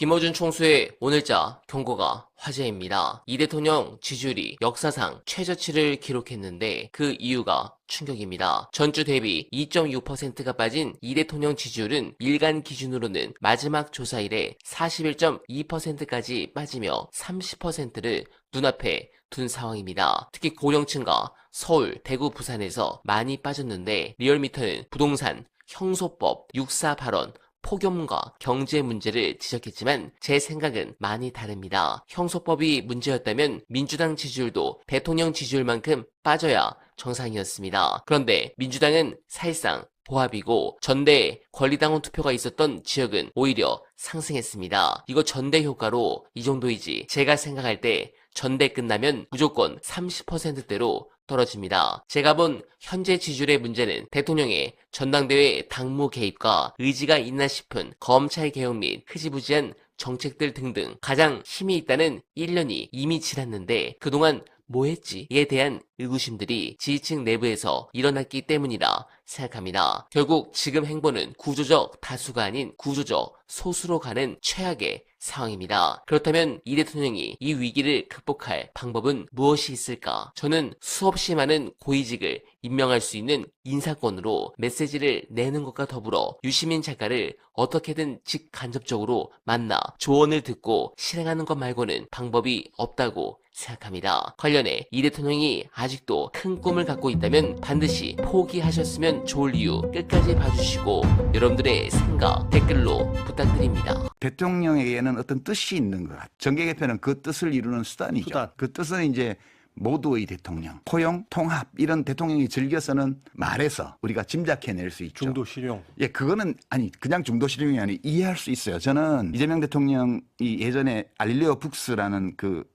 김어준 총수의 오늘자 경고가 화제입니다. 이 대통령 지지율이 역사상 최저치를 기록했는데 그 이유가 충격입니다. 전주 대비 2.6%가 빠진 이 대통령 지지율은 일간 기준으로는 마지막 조사 이래 41.2%까지 빠지며 30%를 눈앞에 둔 상황입니다. 특히 고령층과 서울, 대구, 부산에서 많이 빠졌는데 리얼미터는 부동산, 형소법, 육사 발언, 폭염과 경제 문제를 지적했지만 제 생각은 많이 다릅니다. 형소법이 문제였다면 민주당 지지율도 대통령 지지율만큼 빠져야 정상이었습니다. 그런데 민주당은 사실상 보합이고 전대 권리당원 투표가 있었던 지역은 오히려 상승했습니다. 이거 전대 효과로 이 정도이지 제가 생각할 때 전대 끝나면 무조건 30%대로 떨어집니다. 제가 본 현재 지지율의 문제는 대통령의 전당대회 당무 개입과 의지가 있나 싶은 검찰 개혁 및 흐지부지한 정책들 등등 가장 힘이 있다는 1년이 이미 지났는데 그동안 뭐 했지에 대한 의구심들이 지지층 내부에서 일어났기 때문이라 생각합니다. 결국 지금 행보는 구조적 다수가 아닌 구조적 소수로 가는 최악의 상황입니다. 그렇다면 이 대통령이 이 위기를 극복할 방법은 무엇이 있을까? 저는 수없이 많은 고위직을 임명할 수 있는 인사권으로 메시지를 내는 것과 더불어 유시민 작가를 어떻게든 직간접적으로 만나 조언을 듣고 실행하는 것 말고는 방법이 없다고 생각합니다. 관련해 이 대통령이 아직도 큰 꿈을 갖고 있다면 반드시 포기하셨으면 좋을 이유 끝까지 봐주시고 여러분들의 생각 댓글로 부탁드립니다. 대통령에게는 어떤 뜻이 있는 것 같아요. 정계 개편은 그 뜻을 이루는 수단이죠. 그 뜻은 이제 모두의 대통령, 포용, 통합 이런 대통령이 즐겨서는 말해서 우리가 짐작해낼 수 있죠. 중도 실용. 예, 그거는 아니 그냥 중도 실용이 아니 이해할 수 있어요. 저는 이재명 대통령이 예전에 알릴레오 북스라는 그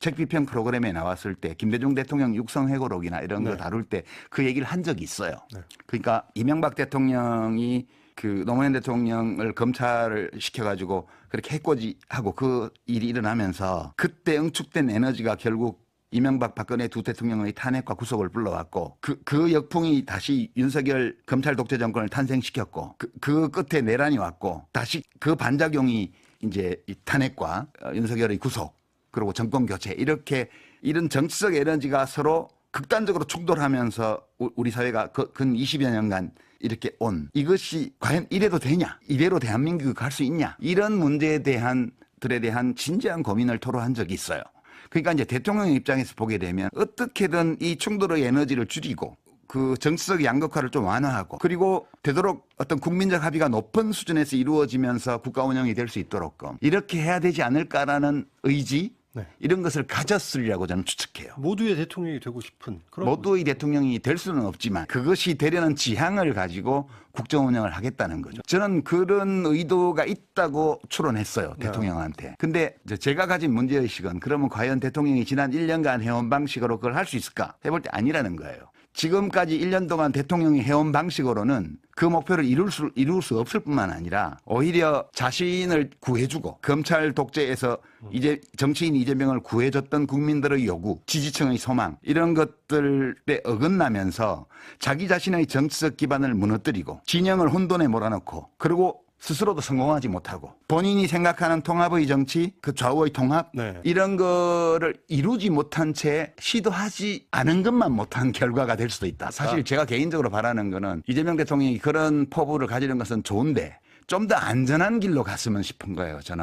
책 비평 프로그램에 나왔을 때 김대중 대통령 육성회고록이나 이런 거 다룰 때 그 얘기를 한 적이 있어요. 그러니까 이명박 대통령이 그 노무현 대통령을 검찰을 시켜가지고 그렇게 해코지하고 그 일이 일어나면서 그때 응축된 에너지가 결국 이명박 박근혜 두 대통령의 탄핵과 구속을 불러왔고 그 역풍이 다시 윤석열 검찰 독재 정권을 탄생시켰고 그 끝에 내란이 왔고 다시 그 반작용이 이제 이 탄핵과 윤석열의 구속 그리고 정권 교체 이렇게 이런 정치적 에너지가 서로 극단적으로 충돌하면서 우리 사회가 근 20여 년간 이렇게 온 이것이 과연 이래도 되냐? 이대로 대한민국이 갈 수 있냐? 이런 문제에 대한 들에 대한 진지한 고민을 토로한 적이 있어요. 그러니까 이제 대통령의 입장에서 보게 되면 어떻게든 이 충돌의 에너지를 줄이고 그 정치적 양극화를 좀 완화하고 그리고 되도록 어떤 국민적 합의가 높은 수준에서 이루어지면서 국가 운영이 될 수 있도록 이렇게 해야 되지 않을까라는 의지 이런 것을 가졌으리라고 저는 추측해요. 모두의 대통령이 되고 싶은 그런 모두의 대통령이 될 수는 없지만 그것이 되려는 지향을 가지고 국정 운영을 하겠다는 거죠. 저는 그런 의도가 있다고 추론했어요. 대통령한테. 근데 제가 가진 문제의식은 그러면 과연 대통령이 지난 1년간 해온 방식으로 그걸 할 수 있을까? 해볼 때 아니라는 거예요. 지금까지 1년 동안 대통령이 해온 방식으로는 그 목표를 이룰 수 없을 뿐만 아니라 오히려 자신을 구해주고 검찰 독재에서 이제 정치인 이재명을 구해줬던 국민들의 요구, 지지층의 소망 이런 것들에 어긋나면서 자기 자신의 정치적 기반을 무너뜨리고 진영을 혼돈에 몰아넣고 그리고 스스로도 성공하지 못하고 본인이 생각하는 통합의 정치, 그 좌우의 통합 이런 거를 이루지 못한 채 시도하지 않은 것만 못한 결과가 될 수도 있다. 사실 제가 개인적으로 바라는 거는 이재명 대통령이 그런 포부를 가지는 것은 좋은데 좀 더 안전한 길로 갔으면 싶은 거예요. 저는.